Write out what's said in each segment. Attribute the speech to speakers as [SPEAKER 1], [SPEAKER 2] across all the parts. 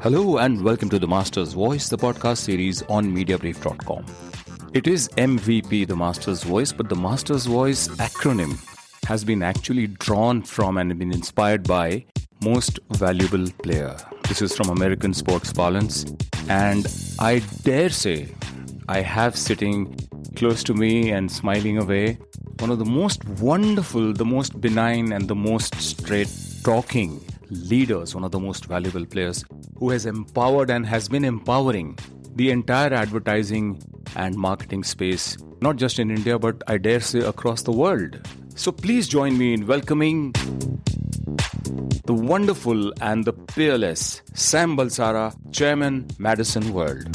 [SPEAKER 1] Hello and welcome to The Master's Voice, the podcast series on Mediabrief.com. It is MVP, The Master's Voice, but the Master's Voice acronym has been actually drawn from and been inspired by Most Valuable Player. This is from American sports parlance, and I dare say I have sitting close to me and smiling away one of the most wonderful, the most benign and the most straight talking leaders, one of the most valuable players who has empowered and has been empowering the entire advertising and marketing space, not just in India, but I dare say across the world. So please join me in welcoming the wonderful and the peerless Sam Balsara, Chairman, Madison World.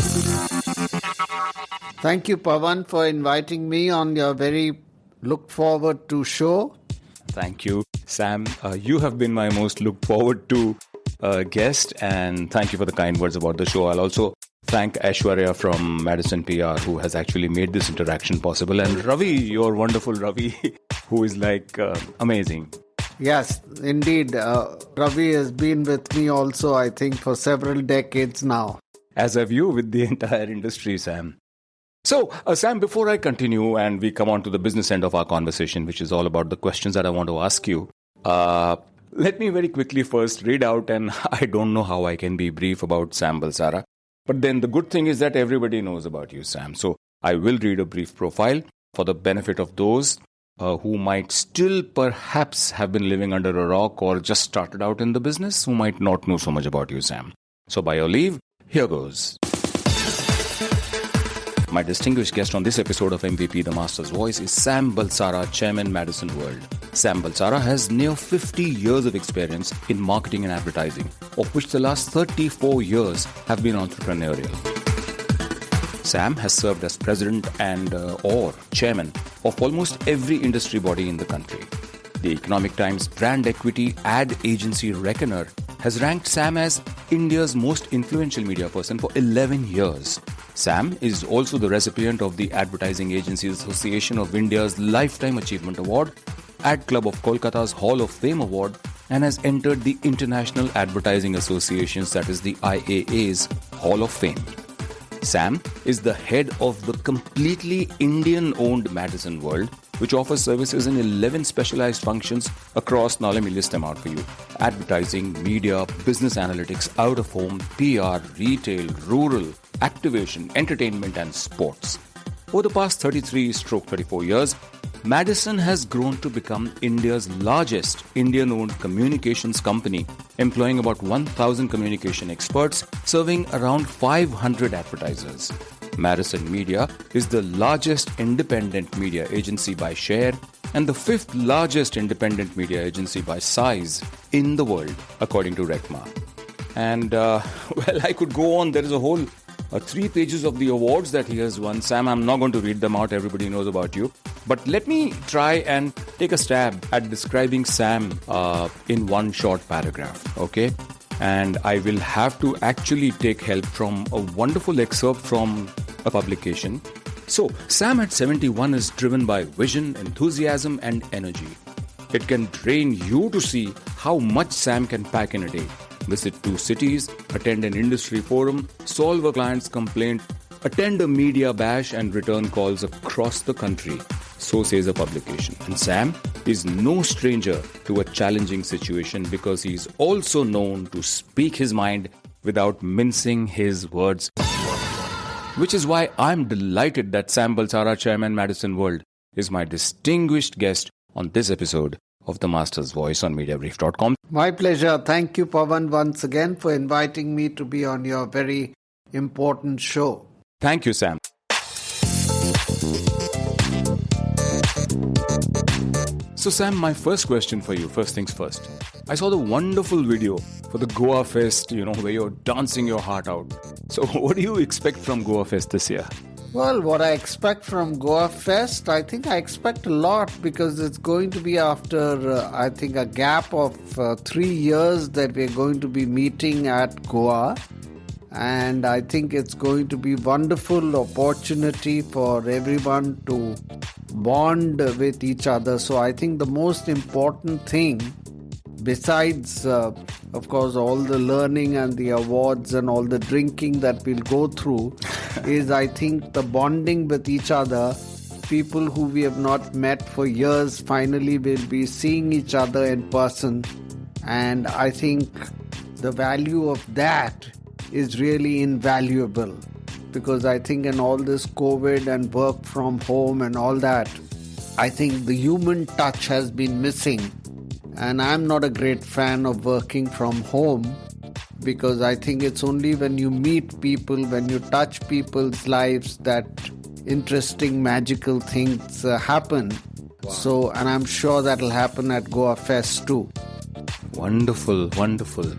[SPEAKER 2] Thank you, Pavan, for inviting me on your very look forward to show.
[SPEAKER 1] Thank you, Sam. You have been my most look forward to guest, and thank you for the kind words about the show. I'll also thank Aishwarya from Madison PR, who has actually made this interaction possible, and Ravi, your wonderful Ravi, who is amazing.
[SPEAKER 2] Yes, indeed. Ravi has been with me also, I think, for several decades now.
[SPEAKER 1] As have you with the entire industry, Sam. So, Sam, before I continue and we come on to the business end of our conversation, which is all about the questions that I want to ask you, let me very quickly first read out, and I don't know how I can be brief about Sam Balsara, but then the good thing is that everybody knows about you, Sam. So, I will read a brief profile for the benefit of those who might still perhaps have been living under a rock or just started out in the business, who might not know so much about you, Sam. So, by your leave, here goes. My distinguished guest on this episode of MVP The Master's Voice is Sam Balsara, Chairman, Madison World. Sam Balsara has near 50 years of experience in marketing and advertising, of which the last 34 years have been entrepreneurial. Sam has served as president and or chairman of almost every industry body in the country. The Economic Times Brand Equity Ad Agency Reckoner has ranked Sam as India's most influential media person for 11 years. Sam is also the recipient of the Advertising Agencies Association of India's Lifetime Achievement Award, Ad Club of Kolkata's Hall of Fame Award, and has entered the International Advertising Association's, that is the IAA's, Hall of Fame. Sam is the head of the completely Indian-owned Madison World, which offers services in 11 specialized functions across, now let me list them out for you: advertising, media, business analytics, out-of-home, PR, retail, rural, activation, entertainment, and sports. Over the past 33-34 years, Madison has grown to become India's largest Indian-owned communications company, employing about 1,000 communication experts, serving around 500 advertisers. Madison Media is the largest independent media agency by share and the fifth largest independent media agency by size in the world, according to RECMA. And, I could go on. There is a whole 3 pages of the awards that he has won. Sam, I'm not going to read them out. Everybody knows about you. But let me try and take a stab at describing Sam in one short paragraph, okay? And I will have to actually take help from a wonderful excerpt from a publication. So, Sam at 71 is driven by vision, enthusiasm, and energy. It can drain you to see how much Sam can pack in a day. Visit 2 cities, attend an industry forum, solve a client's complaint, attend a media bash, and return calls across the country. So says a publication. And Sam is no stranger to a challenging situation because he is also known to speak his mind without mincing his words. Which is why I'm delighted that Sam Balsara, Chairman, Madison World, is my distinguished guest on this episode of The Master's Voice on Mediabrief.com.
[SPEAKER 2] My pleasure. Thank you, Pavan, once again for inviting me to be on your very important show.
[SPEAKER 1] Thank you, Sam. So, Sam, my first question for you, first things first. I saw the wonderful video for the Goa Fest, where you're dancing your heart out. So, what do you expect from Goa Fest this year?
[SPEAKER 2] Well, what I expect from Goa Fest, I think I expect a lot because it's going to be after, a gap of 3 years that we're going to be meeting at Goa. And I think it's going to be wonderful opportunity for everyone to bond with each other. So I think the most important thing besides, of course, all the learning and the awards and all the drinking that we'll go through, is I think the bonding with each other. People who we have not met for years finally will be seeing each other in person. And I think the value of that is really invaluable, because I think in all this COVID and work from home and all that, I think the human touch has been missing. And I'm not a great fan of working from home, because I think it's only when you meet people, when you touch people's lives, that interesting, magical things happen. Wow. So, and I'm sure that'll happen at Goa Fest too.
[SPEAKER 1] Wonderful, wonderful.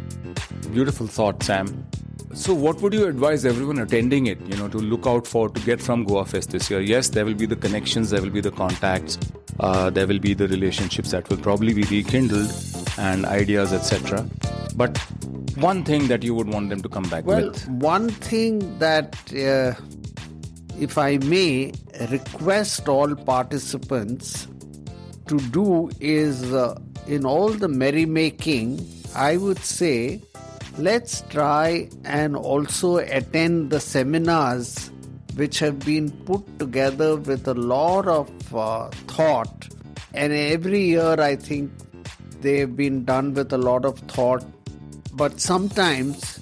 [SPEAKER 1] Beautiful thought, Sam. So what would you advise everyone attending it, to look out for, to get from Goa Fest this year? Yes, there will be the connections, there will be the contacts, there will be the relationships that will probably be rekindled and ideas, etc. But one thing that you would want them to come back with?
[SPEAKER 2] Well, one thing that, if I may request all participants to do is, in all the merrymaking, I would say, let's try and also attend the seminars which have been put together with a lot of thought. And every year I think they've been done with a lot of thought. But sometimes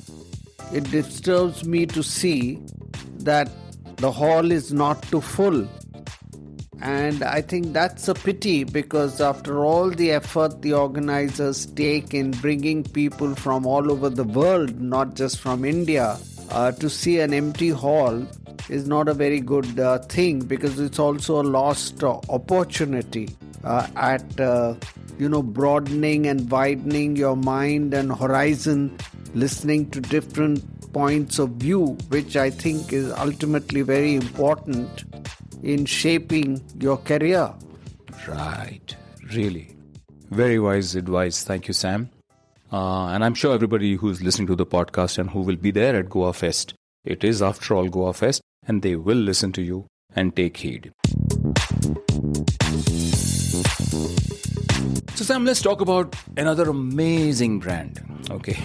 [SPEAKER 2] it disturbs me to see that the hall is not too full. And I think that's a pity, because after all the effort the organizers take in bringing people from all over the world, not just from India, to see an empty hall is not a very good thing, because it's also a lost opportunity at broadening and widening your mind and horizon, listening to different points of view, which I think is ultimately very important in shaping your career.
[SPEAKER 1] Right. Really. Very wise advice. Thank you, Sam. And I'm sure everybody who's listening to the podcast and who will be there at Goa Fest, it is after all Goa Fest, and they will listen to you and take heed. So Sam, let's talk about another amazing brand. Okay.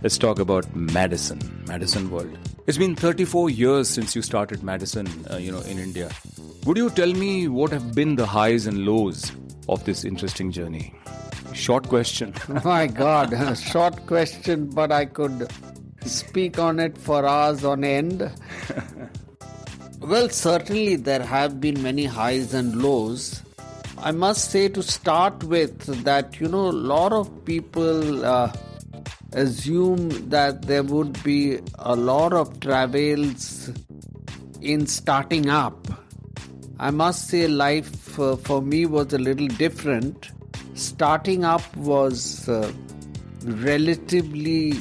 [SPEAKER 1] Let's talk about Madison World. It's been 34 years since you started Madison, in India. Would you tell me what have been the highs and lows of this interesting journey? Short question.
[SPEAKER 2] My God, a short question, but I could speak on it for hours on end. Well, certainly there have been many highs and lows. I must say, to start with, that, a lot of people assume that there would be a lot of travails in starting up. I must say life for me was a little different. Starting up was relatively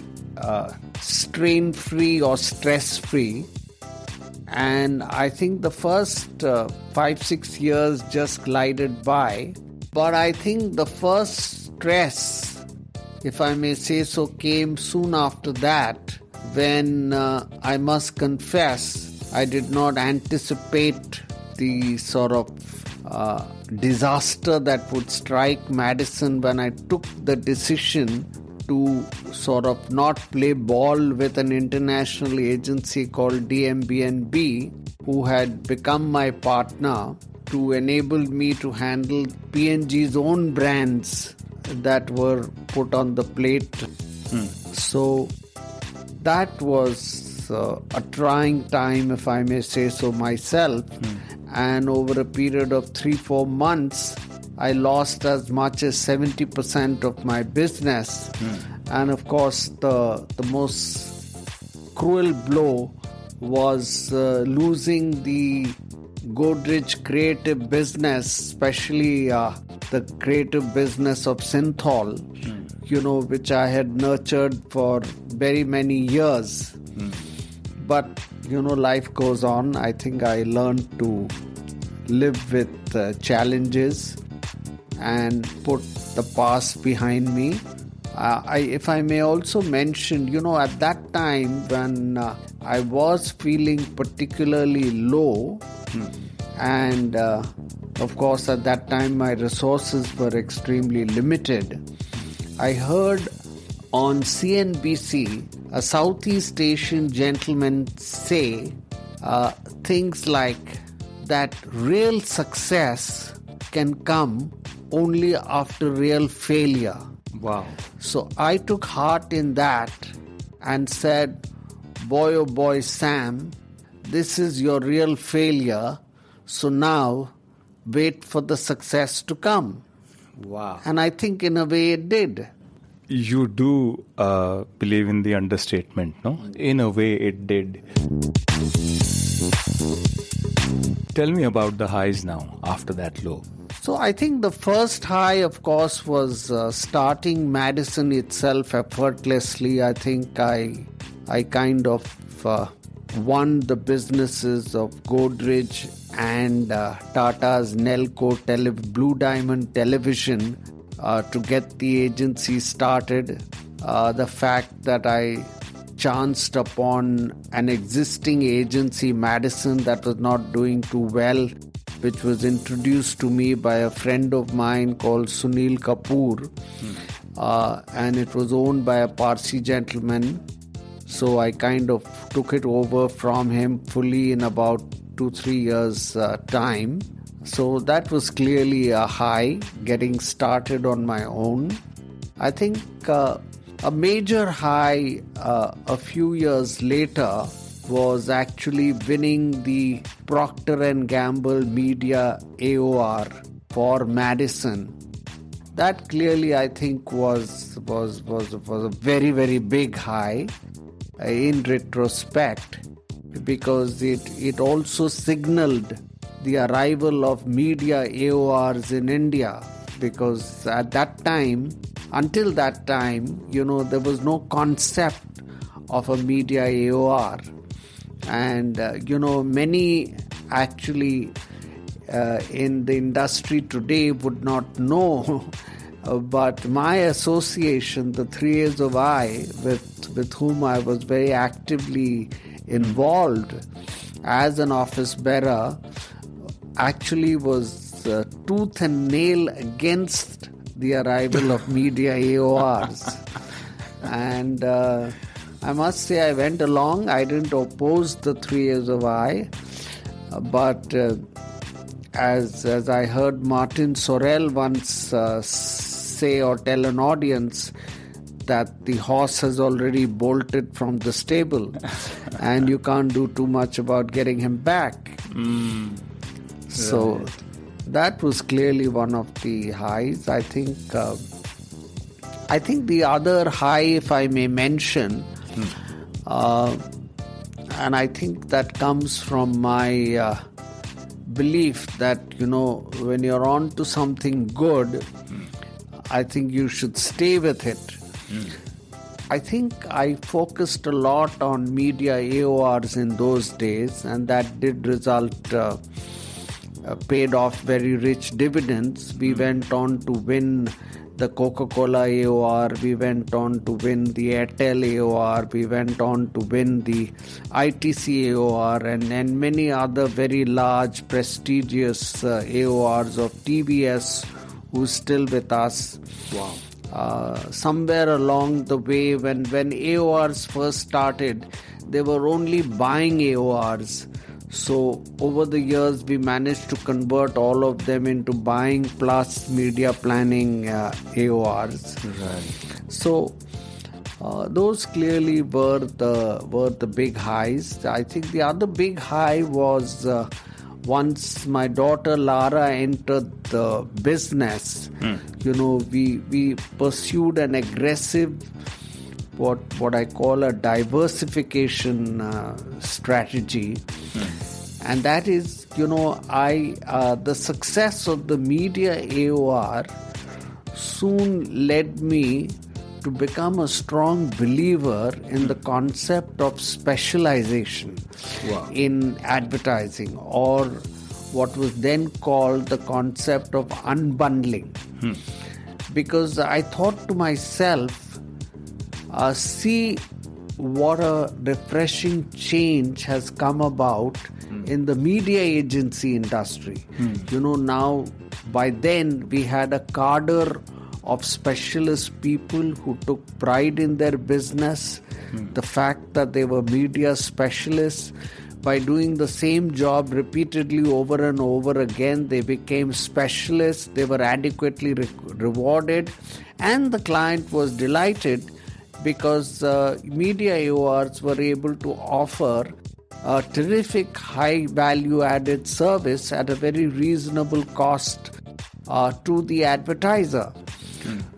[SPEAKER 2] strain-free or stress-free. And I think the first 5-6 years just glided by. But I think the first stress, if I may say so, came soon after that, when I must confess I did not anticipate the sort of disaster that would strike Madison when I took the decision to sort of not play ball with an international agency called DMBNB, who had become my partner to enable me to handle P&G's own brands that were put on the plate. So that was a trying time, if I may say so myself. And over a period of 3-4 months, I lost as much as 70% of my business. And of course, the most cruel blow was losing the Godrej creative business, especially the creative business of Synthol, which I had nurtured for very many years. But, life goes on. I think I learned to live with challenges and put the past behind me. If I may also mention, at that time when I was feeling particularly low, and of course at that time my resources were extremely limited, I heard on CNBC a Southeast Asian gentleman say things like that real success can come only after real failure.
[SPEAKER 1] Wow.
[SPEAKER 2] So I took heart in that and said, boy, oh boy, Sam, this is your real failure. So now wait for the success to come.
[SPEAKER 1] Wow.
[SPEAKER 2] And I think in a way it did.
[SPEAKER 1] You do believe in the understatement, no? In a way it did. Tell me about the highs now, after that low.
[SPEAKER 2] So I think the first high, of course, was starting Madison itself effortlessly. I think I kind of won the businesses of Godrej and Tata's Nelco Blue Diamond Television to get the agency started. The fact that I chanced upon an existing agency, Madison, that was not doing too well, which was introduced to me by a friend of mine called Sunil Kapoor. And it was owned by a Parsi gentleman. So I kind of took it over from him fully in about 2-3 years' time. So that was clearly a high, getting started on my own. I think a major high a few years later was actually winning the Procter & Gamble Media AOR for Madison. That clearly, I think, was a very, very big high in retrospect, because it also signaled the arrival of media AORs in India, because at that time, until that time, there was no concept of a media AOR. And, many actually in the industry today would not know, but my association, the 3 A's of I, with whom I was very actively involved as an office bearer, actually was tooth and nail against the arrival of media AORs. And I must say I went along. I didn't oppose the 3 A's of I, but as I heard Martin Sorrell once say or tell an audience, that the horse has already bolted from the stable and you can't do too much about getting him back. So
[SPEAKER 1] right.
[SPEAKER 2] That was clearly one of the highs. I think the other high, if I may mention, and I think that comes from my belief that, when you're on to something good, I think you should stay with it. I think I focused a lot on media AORs in those days, and that did result, paid off very rich dividends. We went on to win the Coca-Cola AOR, we went on to win the Airtel AOR, we went on to win the ITC AOR, and many other very large, prestigious AORs of TVS, who's still with us.
[SPEAKER 1] Wow.
[SPEAKER 2] Somewhere along the way, when AORs first started, they were only buying AORs. So over the years, we managed to convert all of them into buying plus media planning AORs.
[SPEAKER 1] Right.
[SPEAKER 2] So those clearly were the big highs. I think the other big high was once my daughter Lara entered the business. We pursued an aggressive, what I call a diversification strategy. And that is, the success of the media AOR soon led me to become a strong believer in the concept of specialization in advertising, or what was then called the concept of unbundling. Because I thought to myself, see what a refreshing change has come about in the media agency industry. Now, by then, we had a cadre of specialist people who took pride in their business, the fact that they were media specialists. By doing the same job repeatedly over and over again, they became specialists, they were adequately rewarded, and the client was delighted because media AORs were able to offer a terrific high value added service at a very reasonable cost to the advertiser.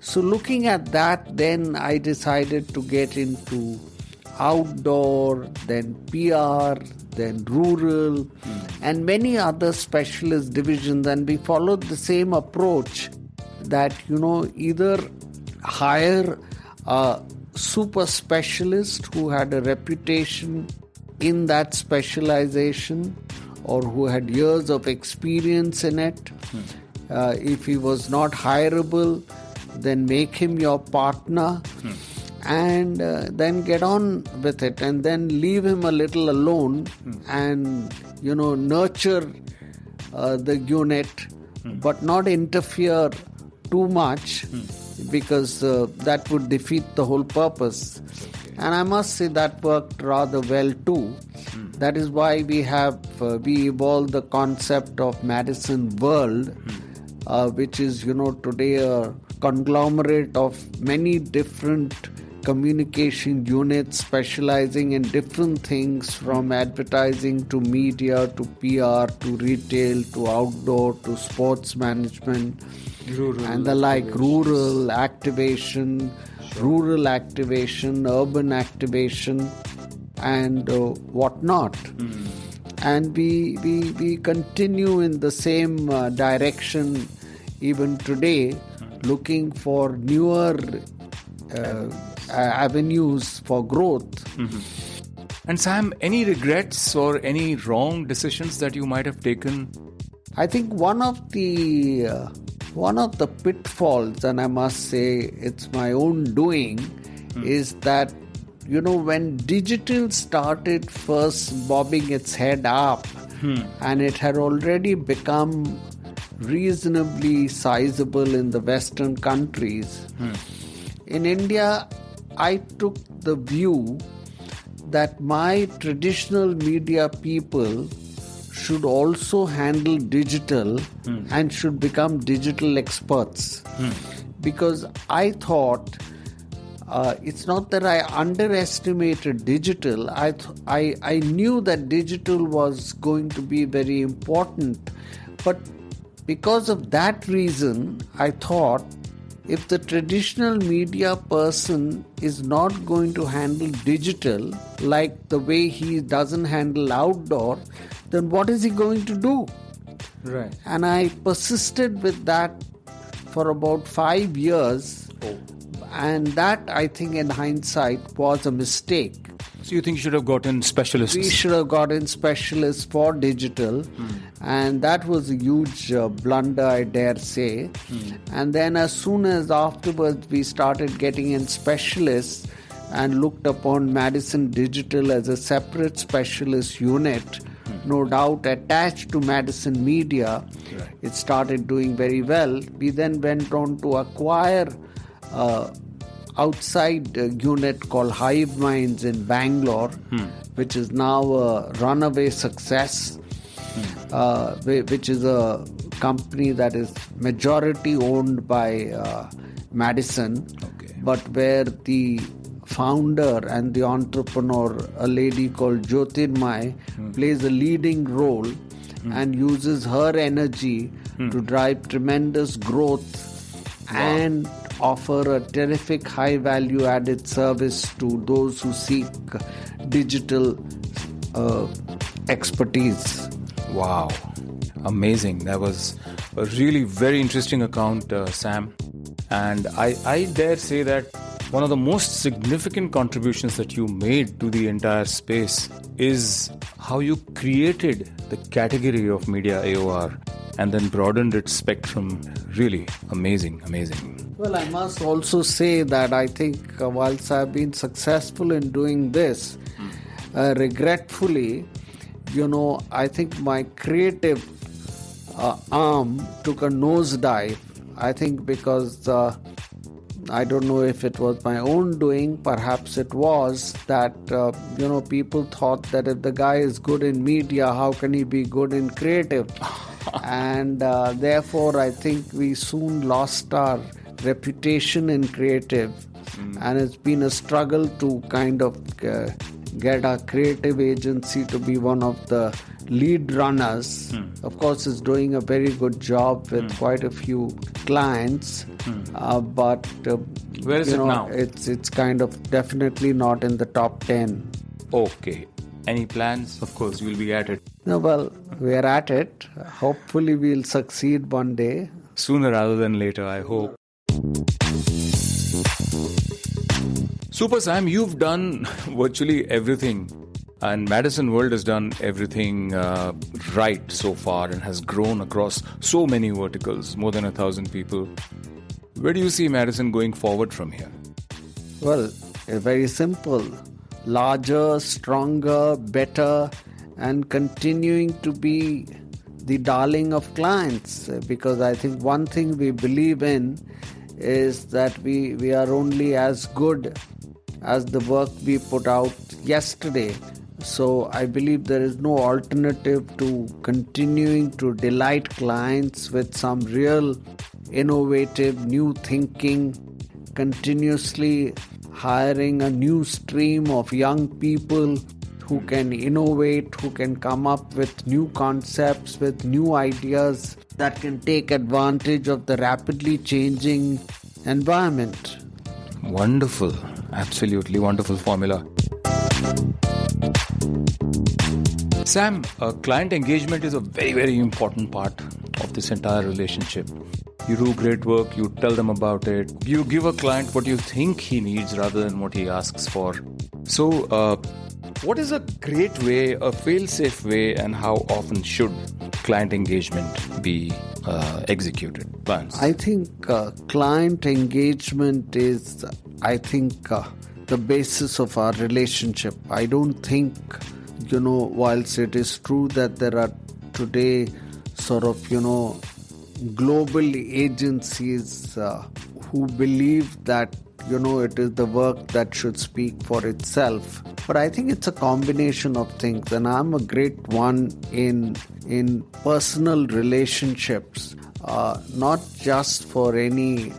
[SPEAKER 2] So looking at that, then I decided to get into outdoor, then PR, then rural, and many other specialist divisions. And we followed the same approach that, either hire a super specialist who had a reputation in that specialization or who had years of experience in it. If he was not hireable, then make him your partner. And then get on with it, and then leave him a little alone and, nurture the unit, but not interfere too much because that would defeat the whole purpose. And I must say that worked rather well too. That is why we evolved the concept of Madison World, which is, today a conglomerate of many different communication units specializing in different things, from advertising to media to PR to retail to outdoor to sports management, rural and the like, rural activation, urban activation, and whatnot. And we continue in the same direction even today, looking for newer avenues for growth.
[SPEAKER 1] And Sam, any regrets or any wrong decisions that you might have taken?
[SPEAKER 2] I think one of the pitfalls, and I must say it's my own doing, is that, when digital started first bobbing its head up, and it had already become reasonably sizable in the Western countries. In India, I took the view that my traditional media people should also handle digital and should become digital experts. Because I thought it's not that I underestimated digital. I knew that digital was going to be very important. But because of that reason, I thought, if the traditional media person is not going to handle digital like the way he doesn't handle outdoor, then what is he going to do?
[SPEAKER 1] Right.
[SPEAKER 2] And I persisted with that for about 5 years. And that, I think, in hindsight, was a mistake.
[SPEAKER 1] So you think you should have gotten specialists?
[SPEAKER 2] We should have gotten specialists for digital. And that was a huge blunder, I dare say. And then as soon as afterwards we started getting in specialists and looked upon Madison Digital as a separate specialist unit, no doubt attached to Madison Media, it started doing very well. We then went on to acquire outside unit called Hive Minds in Bangalore, which is now a runaway success, which is a company that is majority owned by Madison, but where the founder and the entrepreneur, a lady called Jyotirmay, plays a leading role and uses her energy to drive tremendous growth and offer a terrific high value added service to those who seek digital expertise.
[SPEAKER 1] Wow. Amazing. That was a really very interesting account, Sam. And I dare say that one of the most significant contributions that you made to the entire space is how you created the category of media AOR and then broadened its spectrum. Really amazing.
[SPEAKER 2] Well, I must also say that I think whilst I've been successful in doing this, regretfully, I think my creative arm took a nosedive I think because I don't know if it was my own doing, perhaps it was, that, people thought that if the guy is good in media, how can he be good in creative? And therefore, I think we soon lost our reputation in creative. And it's been a struggle to kind of get our creative agency to be one of the lead runners. Of course, it's doing a very good job with quite a few clients. But
[SPEAKER 1] where is it now?
[SPEAKER 2] It's kind of definitely not in the top 10.
[SPEAKER 1] Okay. Any plans? Of course, you'll be at it.
[SPEAKER 2] No, well, we're at it. Hopefully, we'll succeed one day.
[SPEAKER 1] Sooner rather than later, I hope. Super Sam, you've done virtually everything, and Madison World has done everything right so far and has grown across so many verticals, more than 1,000 people. Where do you see Madison going forward from here?
[SPEAKER 2] Well, very simple. Larger, stronger, better, and continuing to be the darling of clients. Because I think one thing we believe in is that we are only as good as the work we put out yesterday. So I believe there is no alternative to continuing to delight clients with some real innovative new thinking, continuously hiring a new stream of young people who can innovate, who can come up with new concepts, with new ideas that can take advantage of the rapidly changing environment.
[SPEAKER 1] Wonderful. Absolutely wonderful formula. Sam, client engagement is a very, very important part of this entire relationship. You do great work, you tell them about it, you give a client what you think he needs rather than what he asks for. So, what is a great way, a fail-safe way, and how often should client engagement be executed? Plans?
[SPEAKER 2] I think client engagement is, the basis of our relationship. I don't think, whilst it is true that there are today global agencies who believe that, it is the work that should speak for itself. But I think it's a combination of things, and I'm a great one in personal relationships, not just for any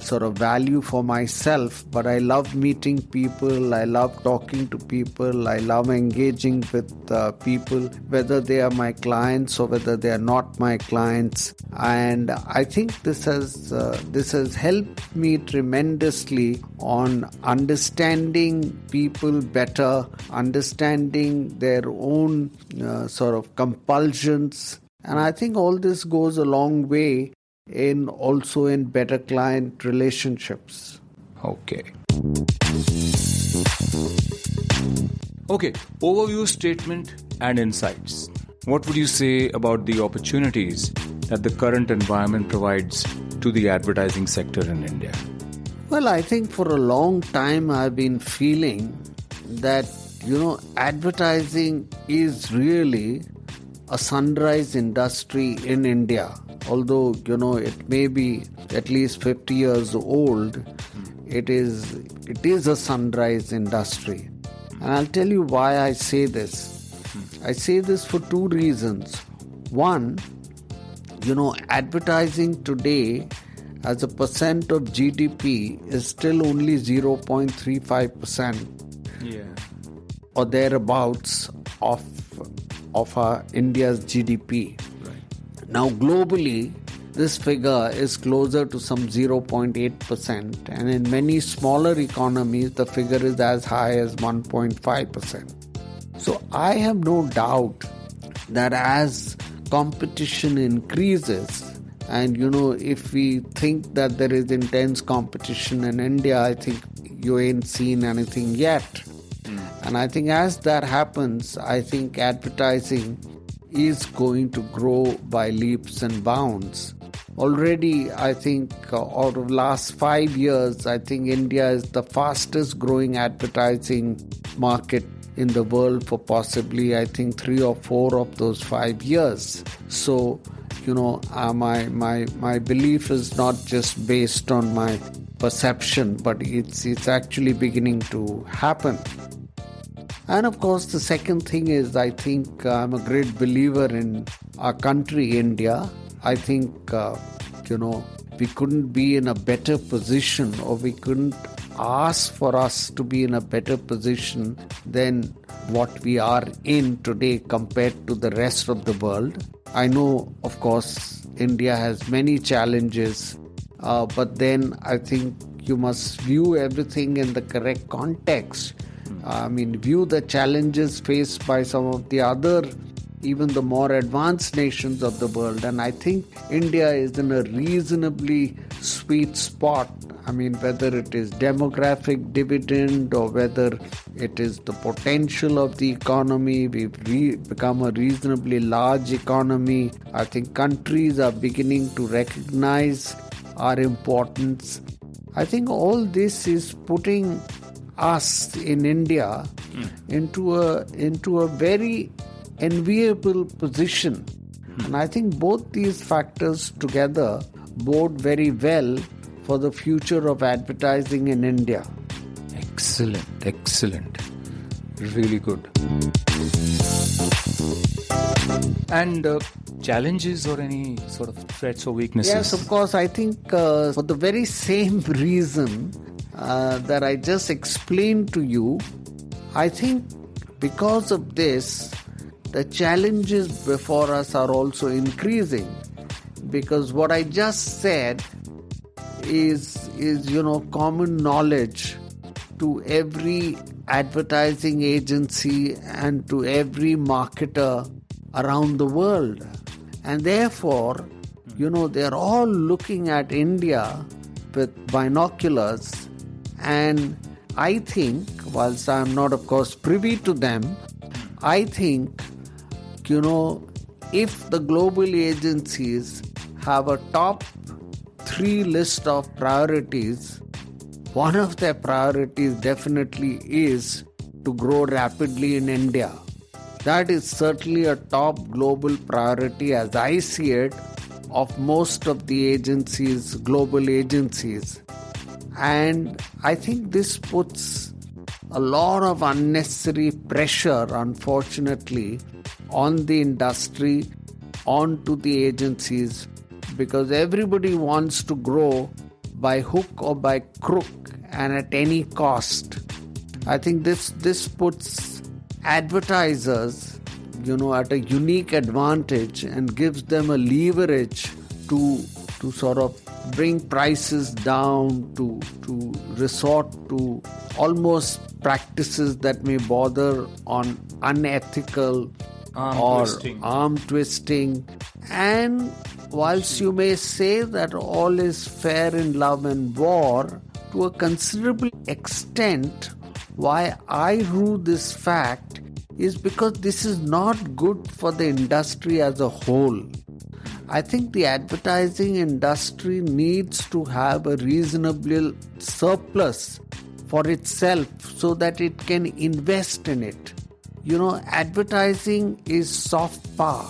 [SPEAKER 2] sort of value for myself, but I love meeting people, I love talking to people, I love engaging with people, whether they are my clients or whether they are not my clients. And I think this has helped me tremendously on understanding people better, understanding their own sort of compulsions. And I think all this goes a long way in better client relationships.
[SPEAKER 1] Okay. Overview statement and insights. What would you say about the opportunities that the current environment provides to the advertising sector in India?
[SPEAKER 2] Well, I think for a long time I've been feeling that, advertising is really a sunrise industry in India. Although, it may be at least 50 years old, it is a sunrise industry. And I'll tell you why I say this. I say this for two reasons. One, advertising today as a percent of GDP is still only 0.35%. Or thereabouts of our India's GDP. Now, globally, this figure is closer to some 0.8%, and in many smaller economies, the figure is as high as 1.5%. So, I have no doubt that as competition increases, and if we think that there is intense competition in India, I think you ain't seen anything yet. And I think as that happens, I think advertising is going to grow by leaps and bounds. Already, I think out of last 5 years, I think India is the fastest growing advertising market in the world for possibly, I think, 3 or 4 of those 5 years. So, my belief is not just based on my perception, but it's actually beginning to happen. And of course, the second thing is, I think I'm a great believer in our country, India. I think, we couldn't be in a better position, or we couldn't ask for us to be in a better position than what we are in today compared to the rest of the world. I know, of course, India has many challenges, but then I think you must view everything in the correct context. View the challenges faced by some of the other, even the more advanced nations of the world. And I think India is in a reasonably sweet spot. Whether it is demographic dividend or whether it is the potential of the economy, we've become a reasonably large economy. I think countries are beginning to recognize our importance. I think all this is putting us in India into a very enviable position. And I think both these factors together bode very well for the future of advertising in India.
[SPEAKER 1] Excellent. Really good. And challenges or any sort of threats or weaknesses?
[SPEAKER 2] Yes, of course. I think for the very same reason that I just explained to you, I think because of this, the challenges before us are also increasing. Because what I just said is common knowledge to every advertising agency and to every marketer around the world. And therefore, they're all looking at India with binoculars. And I think, whilst I'm not, of course, privy to them, I think, if the global agencies have a top 3 list of priorities, one of their priorities definitely is to grow rapidly in India. That is certainly a top global priority, as I see it, of most of the agencies, global agencies. And I think this puts a lot of unnecessary pressure, unfortunately, on the industry, onto the agencies, because everybody wants to grow by hook or by crook and at any cost. I think this puts advertisers, at a unique advantage and gives them a leverage to sort of bring prices down, to resort to almost practices that may border on unethical arm twisting. And whilst you may say that all is fair in love and war, to a considerable extent, why I rue this fact is because this is not good for the industry as a whole. I think the advertising industry needs to have a reasonable surplus for itself so that it can invest in it. Advertising is soft power.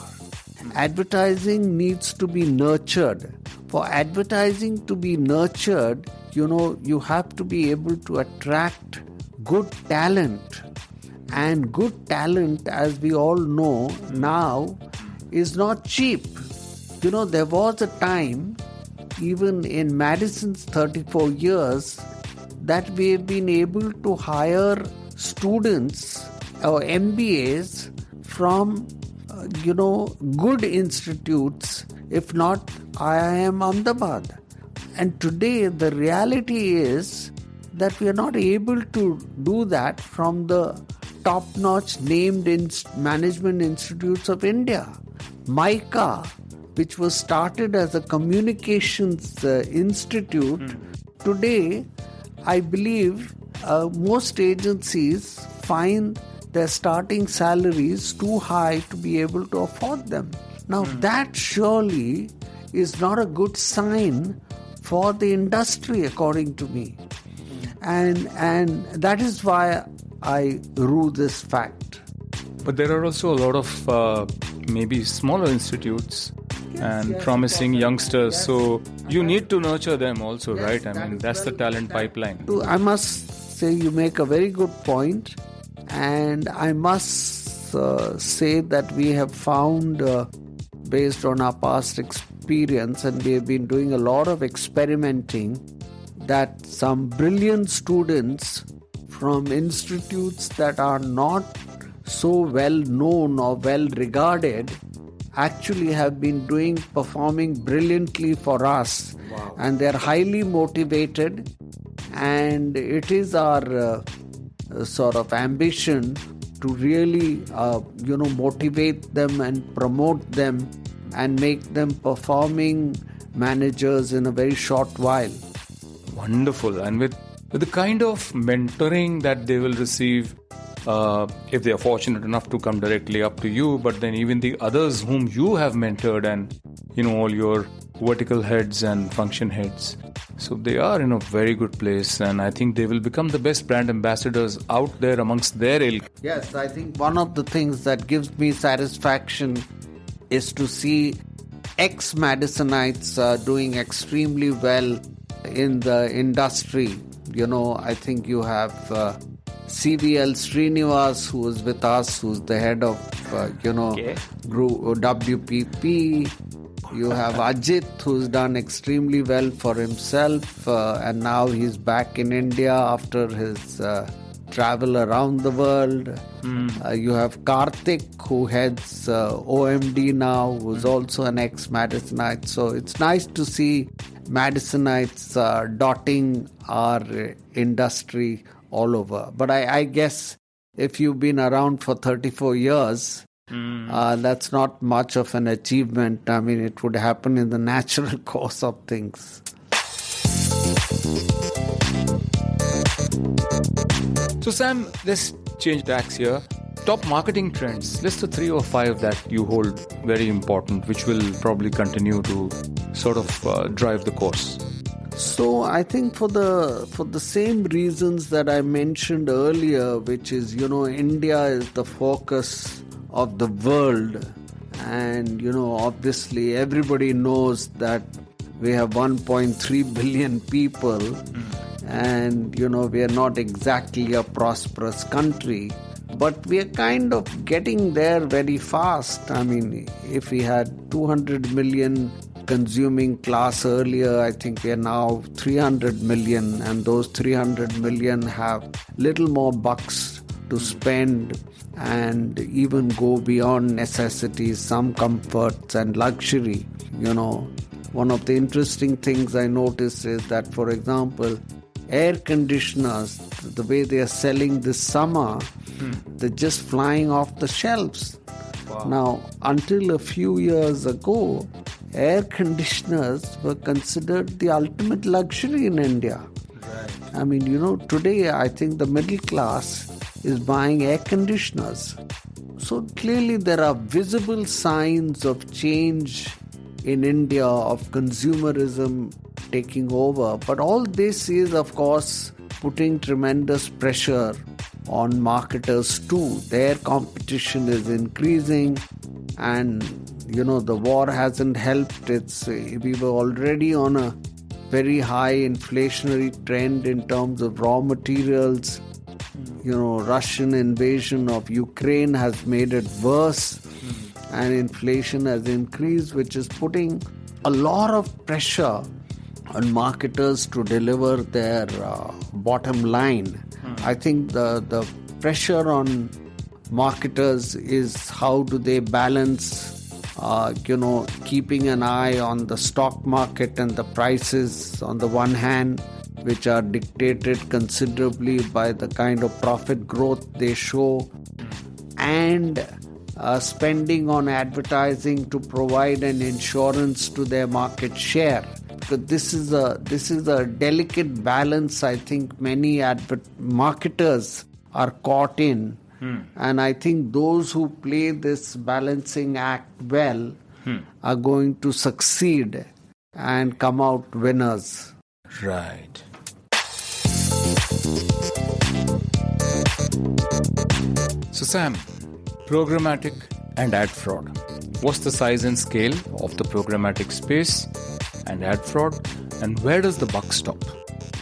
[SPEAKER 2] Advertising needs to be nurtured. For advertising to be nurtured, you have to be able to attract good talent. And good talent, as we all know now, is not cheap. There was a time, even in Madison's 34 years, that we have been able to hire students or MBAs from, good institutes, if not IIM Ahmedabad. And today, the reality is that we are not able to do that from the top-notch named management institutes of India. MICA, which was started as a communications institute, today, I believe most agencies find their starting salaries too high to be able to afford them. Now, that surely is not a good sign for the industry, according to me. And that is why I rue this fact.
[SPEAKER 1] But there are also a lot of maybe smaller institutes and promising youngsters. So you need to nurture them also, right? I mean, that's the talent pipeline.
[SPEAKER 2] I must say you make a very good point, and I must say that we have found, based on our past experience, and we have been doing a lot of experimenting, that some brilliant students from institutes that are not so well known or well regarded actually have been performing brilliantly for us.
[SPEAKER 1] Wow.
[SPEAKER 2] And they're highly motivated, and it is our sort of ambition to really motivate them and promote them and make them performing managers in a very short while.
[SPEAKER 1] Wonderful. And with the kind of mentoring that they will receive, if they are fortunate enough to come directly up to you, but then even the others whom you have mentored, and all your vertical heads and function heads. So they are in a very good place, and I think they will become the best brand ambassadors out there amongst their ilk.
[SPEAKER 2] Yes, I think one of the things that gives me satisfaction is to see ex-Madisonites doing extremely well in the industry. I think you have CVL Srinivas, who is with us, who's the head of, group WPP. You have Ajit, who's done extremely well for himself, and now he's back in India after his travel around the world. You have Karthik, who heads OMD now, who's also an ex-Madisonite. So it's nice to see Madisonites dotting our industry all over. But I guess if you've been around for 34 years, that's not much of an achievement. I mean, it would happen in the natural course of things.
[SPEAKER 1] So Sam, let's change tacks here. Top marketing trends. List the 3 or 5 that you hold very important, which will probably continue to sort of drive the course.
[SPEAKER 2] So I think for the same reasons that I mentioned earlier, which is, India is the focus of the world, and obviously everybody knows that we have 1.3 billion people, and we are not exactly a prosperous country, but we are kind of getting there very fast. I mean, if we had 200 million consuming class earlier, I think we are now 300 million, and those 300 million have little more bucks to spend and even go beyond necessities, some comforts and luxury. One of the interesting things I noticed is that, for example, air conditioners, the way they are selling this summer, they're just flying off the shelves.
[SPEAKER 1] Wow.
[SPEAKER 2] Now, until a few years ago, air conditioners were considered the ultimate luxury in India.
[SPEAKER 1] Right.
[SPEAKER 2] I mean, today I think the middle class is buying air conditioners. So clearly there are visible signs of change in India, of consumerism taking over. But all this is, of course, putting tremendous pressure on marketers too. Their competition is increasing, and the war hasn't helped. We were already on a very high inflationary trend in terms of raw materials. Russian invasion of Ukraine has made it worse, and inflation has increased, which is putting a lot of pressure on marketers to deliver their bottom line. I think the pressure on marketers is how do they balance keeping an eye on the stock market and the prices on the one hand, which are dictated considerably by the kind of profit growth they show, and spending on advertising to provide an insurance to their market share. Because this is a delicate balance I think many marketers are caught in. And I think those who play this balancing act well are going to succeed and come out winners.
[SPEAKER 1] Right. So Sam, programmatic and ad fraud. What's the size and scale of the programmatic space and ad fraud, and where does the buck stop?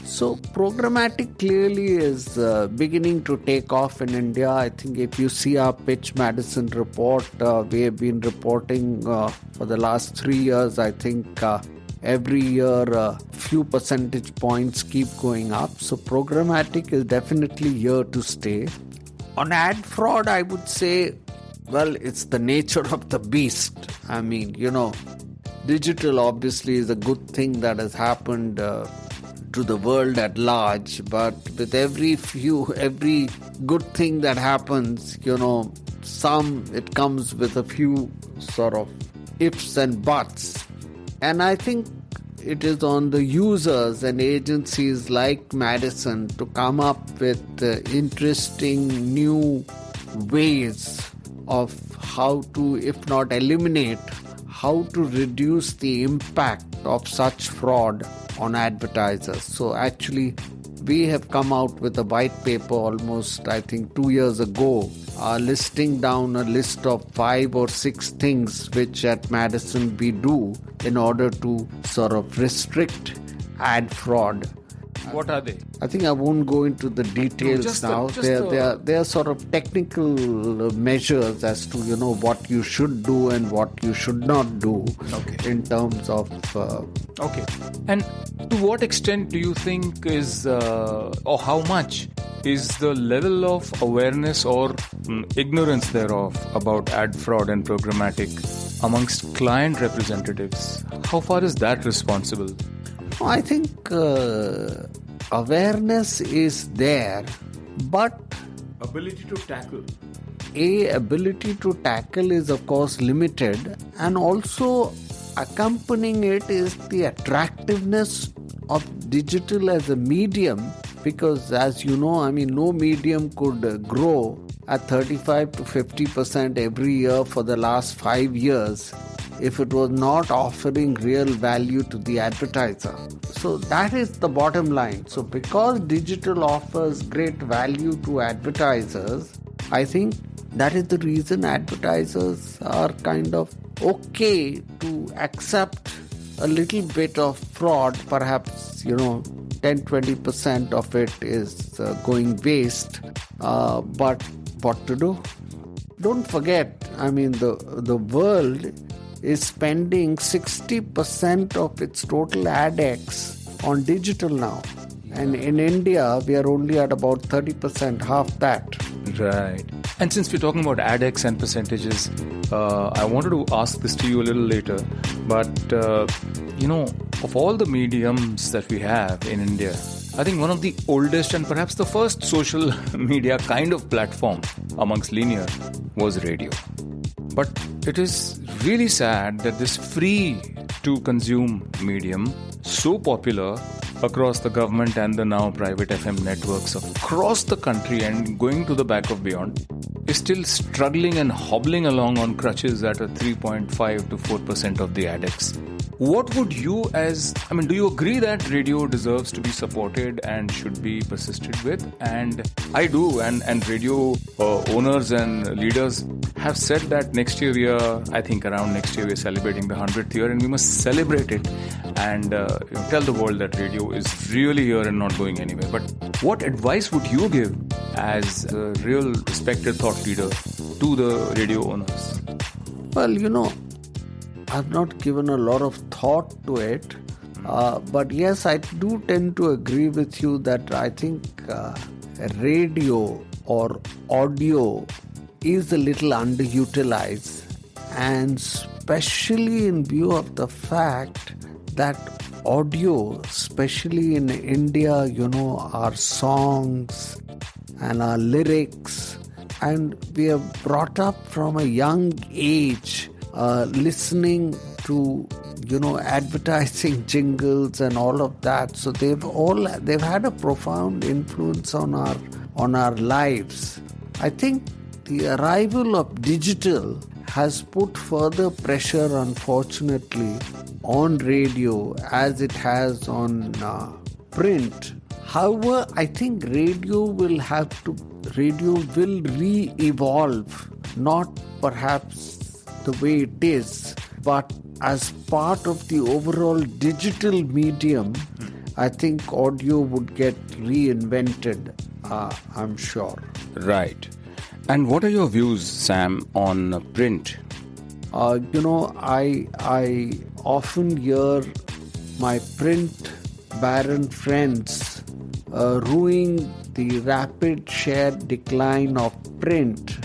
[SPEAKER 2] So programmatic clearly is beginning to take off in India. I think if you see our Pitch Madison report, we have been reporting for the last 3 years. I think every year a few percentage points keep going up. So programmatic is definitely here to stay. On ad fraud, I would say, well, it's the nature of the beast. I mean, digital obviously is a good thing that has happened to the world at large, but with every good thing that happens, it comes with a few sort of ifs and buts. And I think it is on the users and agencies like Madison to come up with interesting new ways of how to, if not eliminate, how to reduce the impact of such fraud on advertisers. So actually, we have come out with a white paper almost, I think, 2 years ago, listing down a list of 5 or 6 things which at Madison we do in order to sort of restrict ad fraud.
[SPEAKER 1] What are they?
[SPEAKER 2] I think I won't go into the details now. They are sort of technical measures as to what you should do and what you should not do in terms of.
[SPEAKER 1] Okay, and to what extent do you think is or how much is the level of awareness or ignorance thereof about ad fraud and programmatic amongst client representatives? How far is that responsible?
[SPEAKER 2] I think awareness is there, but
[SPEAKER 1] ability to tackle
[SPEAKER 2] is of course limited, and also accompanying it is the attractiveness of digital as a medium, because as you know, no medium could grow at 35 to 50% every year for the last 5 years if it was not offering real value to the advertiser. So that is the bottom line. So because digital offers great value to advertisers, I think that is the reason advertisers are kind of okay to accept a little bit of fraud. Perhaps 10-20% of it is going waste, but what to do? Don't forget, the world is spending 60% of its total AdX on digital now. And in India, we are only at about 30%, half that.
[SPEAKER 1] Right. And since we're talking about AdX and percentages, I wanted to ask this to you a little later. But, of all the mediums that we have in India, I think one of the oldest and perhaps the first social media kind of platform amongst linear was radio. But it is really sad that this free to consume medium, so popular across the government and the now private FM networks across the country and going to the back of beyond, is still struggling and hobbling along on crutches at a 3.5 to 4% of the AdX. What would you do you agree that radio deserves to be supported and should be persisted with? And I do, and radio owners and leaders have said that next year around next year we're celebrating the 100th year and we must celebrate it and tell the world that radio is really here and not going anywhere. But what advice would you give as a real respected thought leader to the radio owners?
[SPEAKER 2] Well, I've not given a lot of thought to it, but yes, I do tend to agree with you that I think radio or audio is a little underutilized, and especially in view of the fact that audio, especially in India, our songs and our lyrics, and we are brought up from a young age listening to advertising jingles and all of that. So they've had a profound influence on our lives. I think the arrival of digital has put further pressure, unfortunately, on radio as it has on print. However, I think radio will re-evolve, not perhaps the way it is, but as part of the overall digital medium. I think audio would get reinvented, I'm sure.
[SPEAKER 1] Right. And what are your views, Sam, on print?
[SPEAKER 2] I often hear my print baron friends ruining the rapid share decline of print.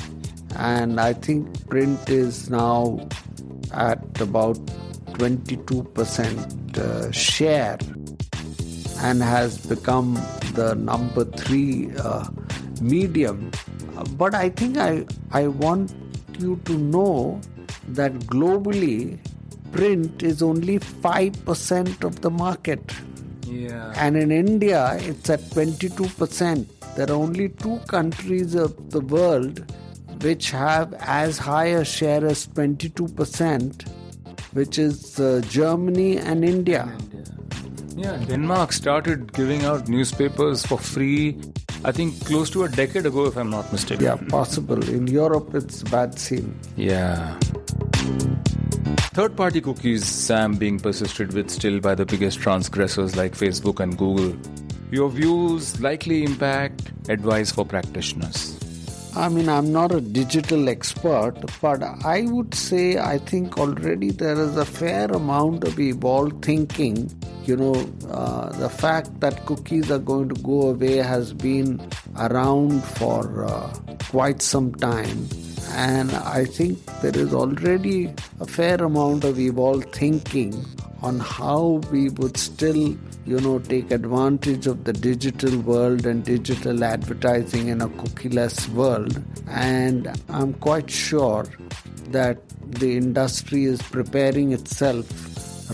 [SPEAKER 2] And I think print is now at about 22% share and has become the number 3 medium. But I think I want you to know that globally, print is only 5% of the market.
[SPEAKER 1] Yeah.
[SPEAKER 2] And in India, it's at 22%. There are only 2 countries of the world which have as high a share as 22%, which is Germany and India.
[SPEAKER 1] Yeah, Denmark started giving out newspapers for free, I think close to a decade ago, if I'm not mistaken.
[SPEAKER 2] Yeah, possible. In Europe, it's a bad scene.
[SPEAKER 1] Yeah. Third-party cookies, Sam, being persisted with still by the biggest transgressors like Facebook and Google. Your views, likely impact, advice for practitioners.
[SPEAKER 2] I mean, I'm not a digital expert, but I would say I think already there is a fair amount of evolved thinking. The fact that cookies are going to go away has been around for quite some time. And I think there is already a fair amount of evolved thinking on how we would still, take advantage of the digital world and digital advertising in a cookieless world. And I'm quite sure that the industry is preparing itself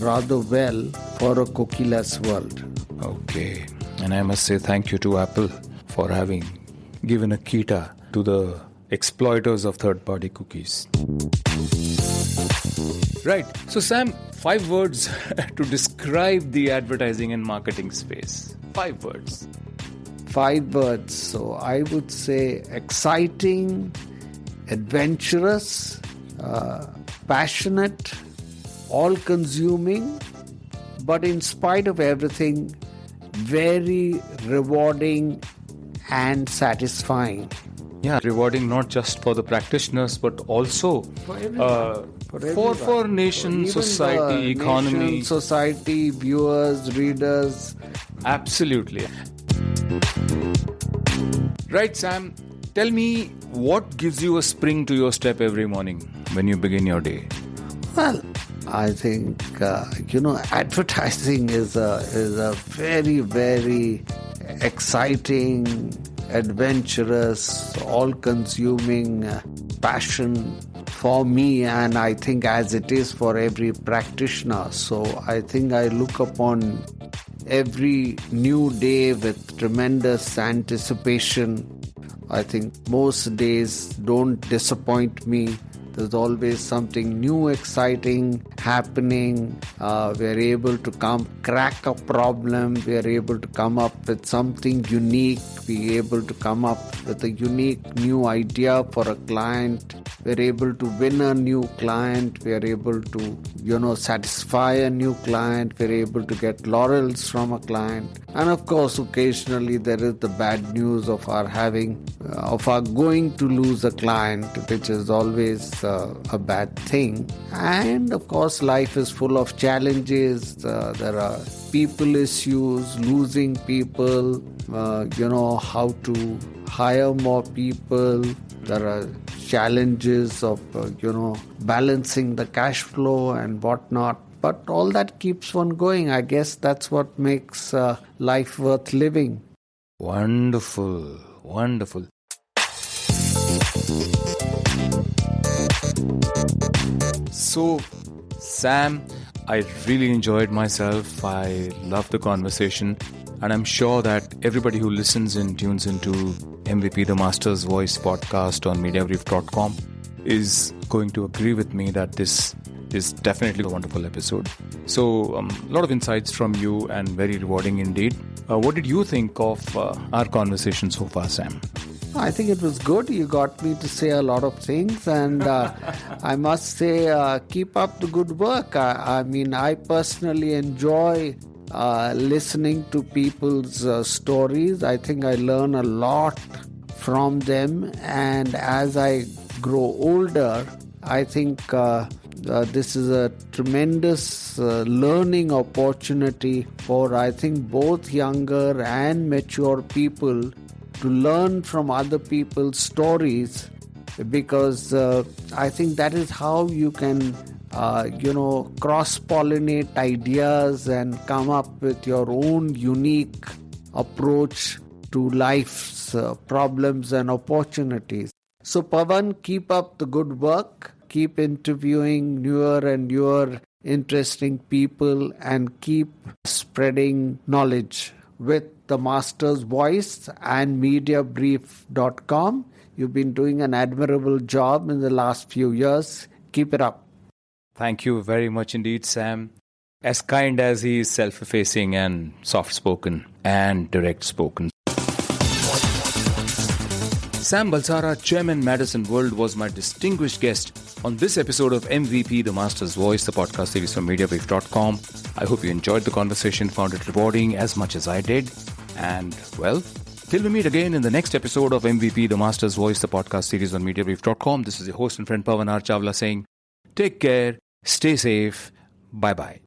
[SPEAKER 2] rather well for a cookieless world.
[SPEAKER 1] Okay. And I must say thank you to Apple for having given a kita to the exploiters of third-party cookies. Right. So, Sam, 5 words to describe the advertising and marketing space. 5 words.
[SPEAKER 2] 5 words. So, I would say exciting, adventurous, passionate, all-consuming, but in spite of everything, very rewarding and satisfying.
[SPEAKER 1] Yeah, rewarding not just for the practitioners, but also for nation,
[SPEAKER 2] even
[SPEAKER 1] society, economy.
[SPEAKER 2] Nation, society, viewers, readers.
[SPEAKER 1] Absolutely. Right, Sam. Tell me, what gives you a spring to your step every morning when you begin your day?
[SPEAKER 2] Well, I think, advertising is a very, very exciting, adventurous, all-consuming passion for me, and I think as it is for every practitioner. So I think I look upon every new day with tremendous anticipation. I think most days don't disappoint me. There's always something new, exciting happening. We're able to crack a problem. We're able to come up with something unique. We're able to come up with a unique new idea for a client. We're able to win a new client. We're able to, satisfy a new client. We're able to get laurels from a client. And of course, occasionally there is the bad news of our going to lose a client, which is always a bad thing. And of course, life is full of challenges. There are people issues, losing people, how to hire more people. There are challenges of, balancing the cash flow and whatnot. But all that keeps one going. I guess that's what makes life worth living.
[SPEAKER 1] Wonderful, wonderful. So, Sam, I really enjoyed myself. I loved the conversation. And I'm sure that everybody who listens and tunes into MVP The Master's Voice podcast on Mediabrief.com is going to agree with me that this is definitely a wonderful episode. So, a lot of insights from you and very rewarding indeed. What did you think of our conversation so far, Sam?
[SPEAKER 2] I think it was good. You got me to say a lot of things, and I must say, keep up the good work. I mean, I personally enjoy listening to people's stories. I think I learn a lot from them, and as I grow older, I think this is a tremendous learning opportunity for, I think, both younger and mature people to learn from other people's stories, because I think that is how you can, cross-pollinate ideas and come up with your own unique approach to life's problems and opportunities. So Pavan, keep up the good work. Keep interviewing newer and newer interesting people and keep spreading knowledge with the Master's Voice and Mediabrief.com. You've been doing an admirable job in the last few years. Keep it up.
[SPEAKER 1] Thank you very much indeed, Sam. As kind as he is self-effacing and soft-spoken and direct-spoken. Sam Balsara, Chairman Madison World, was my distinguished guest on this episode of MVP, The Master's Voice, the podcast series from Mediabrief.com. I hope you enjoyed the conversation, found it rewarding as much as I did. And, well, till we meet again in the next episode of MVP, The Master's Voice, the podcast series on Mediabrief.com. This is your host and friend Pavan Chawla saying, take care, stay safe, bye-bye.